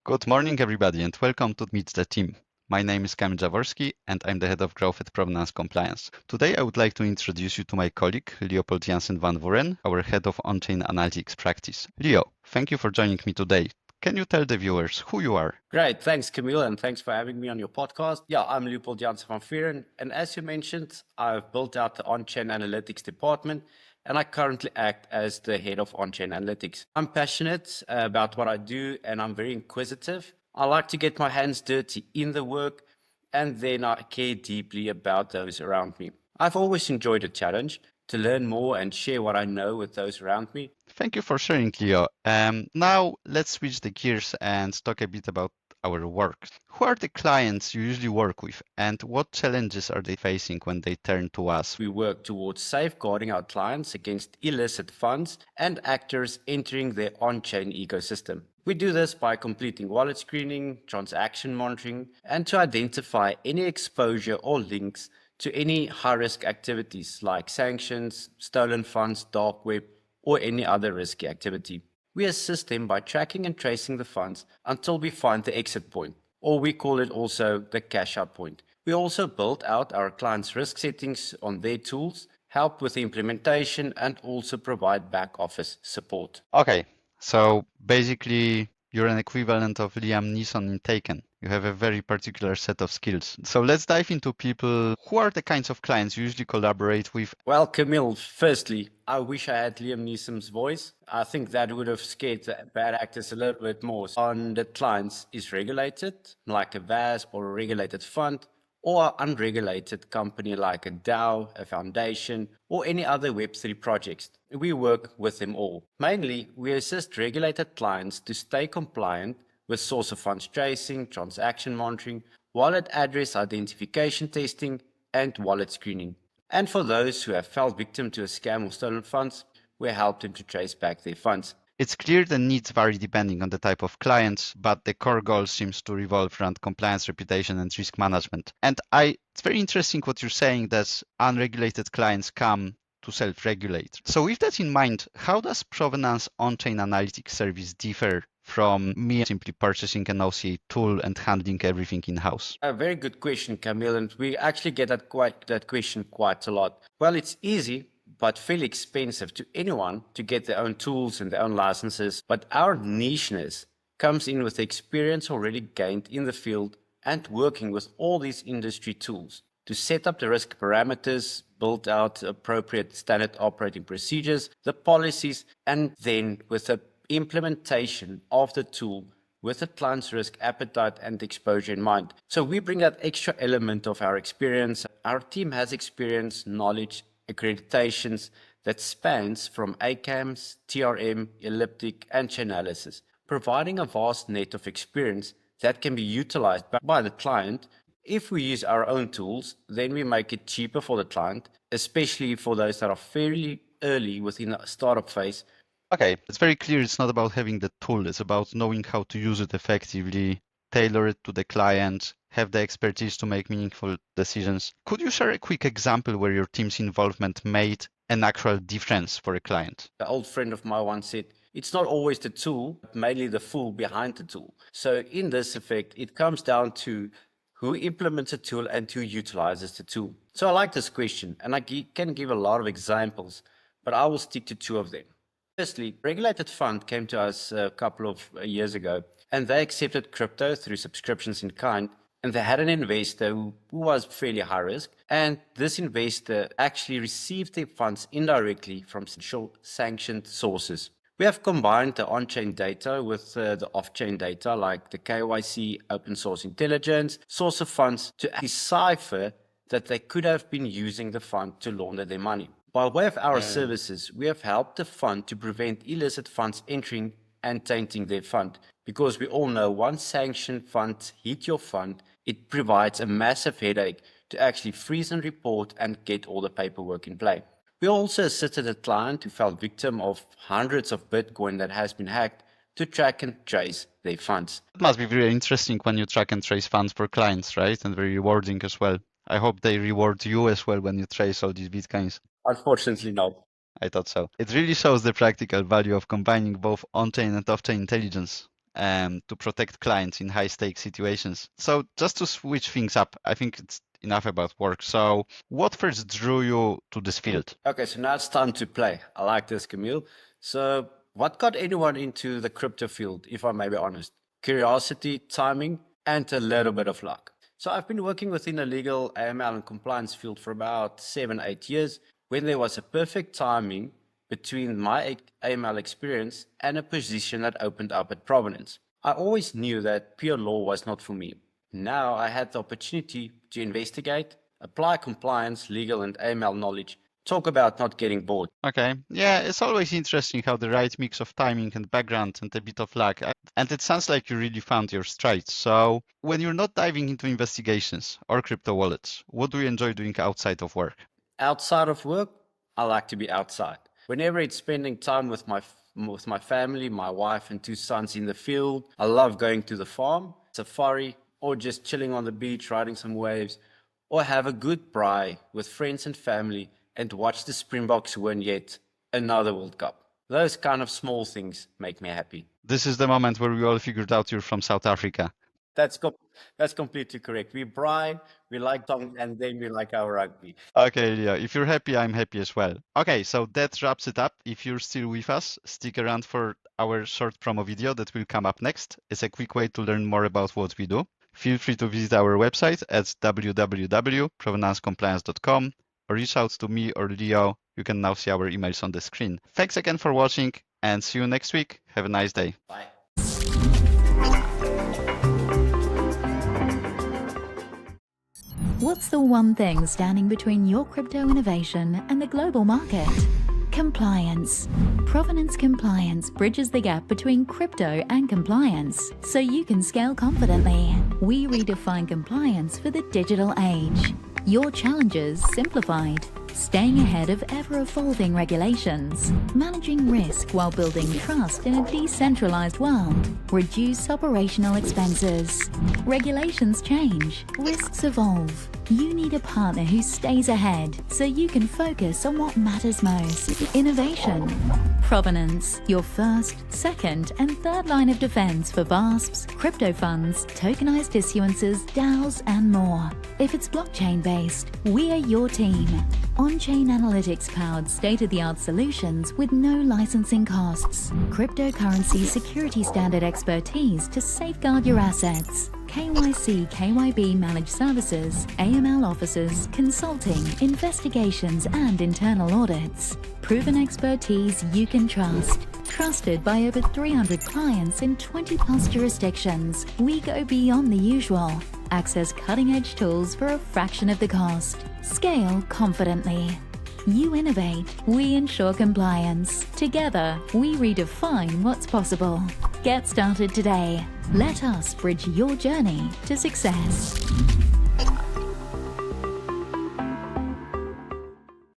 Good morning, everybody, and welcome to Meet the Team. My name is Kamil Jaworski, and I'm the head of growth at Provenance Compliance. Today, I would like to introduce you to my colleague, Leopoldt Jansen van Vuuren, our head of OnChain analytics practice. Leo, thank you for joining me today. Can you tell the viewers who you are? Great. Thanks, Camille, and thanks for having me on your podcast. Yeah, I'm Leopoldt Jansen van Vuuren, and as you mentioned, I've built out the OnChain analytics department, and I currently act as the head of OnChain analytics. I'm passionate about what I do, and I'm very inquisitive. I like to get my hands dirty in the work, and then I care deeply about those around me. I've always enjoyed a challenge to learn more and share what I know with those around me. Thank you for sharing, Leo. Now, let's switch the gears and talk a bit about our work. Who are the clients you usually work with, and what challenges are they facing when they turn to us? We work towards safeguarding our clients against illicit funds and actors entering their on-chain ecosystem. We do this by completing wallet screening, transaction monitoring, and to identify any exposure or links to any high-risk activities like sanctions, stolen funds, dark web, or any other risky activity. We assist them by tracking and tracing the funds until we find the exit point, or we call it also the cash out point. We also build out our clients' risk settings on their tools, help with the implementation, and also provide back office support. Okay, so basically, you're an equivalent of Liam Neeson in Taken. You have a very particular set of skills. So let's dive into people. Who are the kinds of clients you usually collaborate with? Well, Camille, firstly, I wish I had Liam Neeson's voice. I think that would have scared the bad actors a little bit more. On the clients is regulated, like a VAS or a regulated fund, or an unregulated company like a DAO, a foundation, or any other Web3 projects. We work with them all. Mainly, we assist regulated clients to stay compliant with source of funds tracing, transaction monitoring, wallet address identification testing, and wallet screening. And for those who have fell victim to a scam or stolen funds, we help them to trace back their funds. It's clear the needs vary depending on the type of client, but the core goal seems to revolve around compliance, reputation, and risk management. It's very interesting what you're saying that unregulated clients come to self-regulate. So with that in mind, how does Provenance on-chain analytics service differ from me simply purchasing an OCA tool and handling everything in-house? A very good question, Camille, and we actually get that question quite a lot. Well, it's easy, but fairly expensive to anyone to get their own tools and their own licenses. But our nicheness comes in with the experience already gained in the field and working with all these industry tools to set up the risk parameters, build out appropriate standard operating procedures, the policies, and then with the implementation of the tool with the client's risk appetite and exposure in mind. So we bring that extra element of our experience. Our team has experience, knowledge, accreditations that spans from ACAMS, TRM, elliptic, and Chainalysis, providing a vast net of experience that can be utilized by the client. If we use our own tools, then we make it cheaper for the client, especially for those that are fairly early within the startup phase. Okay, it's very clear it's not about having the tool, it's about knowing how to use it effectively, tailor it to the client, have the expertise to make meaningful decisions. Could you share a quick example where your team's involvement made an actual difference for a client? An old friend of mine once said, it's not always the tool, but mainly the fool behind the tool. So in this effect, it comes down to who implements a tool and who utilizes the tool. So I like this question, and I can give a lot of examples, but I will stick to two of them. Firstly, Regulated Fund came to us a couple of years ago, and they accepted crypto through subscriptions in kind. And they had an investor who was fairly high risk. And this investor actually received their funds indirectly from sanctioned sources. We have combined the on-chain data with the off-chain data like the KYC, open source intelligence, source of funds to decipher that they could have been using the fund to launder their money. By way of our services, we have helped the fund to prevent illicit funds entering and tainting their fund. Because we all know once sanctioned funds hit your fund, it provides a massive headache to actually freeze and report and get all the paperwork in play. We also assisted a client who fell victim of hundreds of Bitcoin that has been hacked to track and trace their funds. It must be very interesting when you track and trace funds for clients, right? And very rewarding as well. I hope they reward you as well when you trace all these Bitcoins. Unfortunately, no. I thought so. It really shows the practical value of combining both on-chain and off-chain intelligence to protect clients in high-stake situations. So just to switch things up, I think it's enough about work. So what first drew you to this field? Okay, so now it's time to play. I like this, Camille. So what got anyone into the crypto field, if I may be honest? Curiosity, timing, and a little bit of luck. So I've been working within the legal AML and compliance field for about 7-8 years, when there was a perfect timing between my AML experience and a position that opened up at Provenance. I always knew that pure law was not for me. Now I had the opportunity to investigate, apply compliance, legal and AML knowledge, talk about not getting bored. Okay. Yeah, it's always interesting how the right mix of timing and background and a bit of luck. And it sounds like you really found your stride. So when you're not diving into investigations or crypto wallets, what do you enjoy doing outside of work? Outside of work, I like to be outside. Whenever it's spending time with my family, my wife and 2 sons in the field, I love going to the farm, safari, or just chilling on the beach, riding some waves, or have a good braai with friends and family and watch the Springboks win yet another World Cup. Those kind of small things make me happy. This is the moment where we all figured out you're from South Africa. That's completely correct. We braai, we like tongue, and then we like our rugby. Okay, Leah, if you're happy, I'm happy as well. Okay, so that wraps it up. If you're still with us, stick around for our short promo video that will come up next. It's a quick way to learn more about what we do. Feel free to visit our website at www.provenancecompliance.com or reach out to me or Leo. You can now see our emails on the screen. Thanks again for watching and see you next week. Have a nice day. Bye. What's the one thing standing between your crypto innovation and the global market? Compliance. Provenance Compliance bridges the gap between crypto and compliance so you can scale confidently. We redefine compliance for the digital age. Your challenges simplified. Staying ahead of ever-evolving regulations. Managing risk while building trust in a decentralized world. Reduce operational expenses. Regulations change. Risks evolve. You need a partner who stays ahead so you can focus on what matters most. Innovation. Provenance, your first, second, and third line of defense for VASPs, crypto funds, tokenized issuances, DAOs, and more. If it's blockchain-based, we are your team. OnChain Analytics powered state-of-the-art solutions with no licensing costs. Cryptocurrency security standard expertise to safeguard your assets. KYC, KYB managed services, AML officers, consulting, investigations, and internal audits. Proven expertise you can trust. Trusted by over 300 clients in 20+ jurisdictions, we go beyond the usual. Access cutting-edge tools for a fraction of the cost. Scale confidently. You innovate, we ensure compliance. Together, we redefine what's possible. Get started today. Let us bridge your journey to success.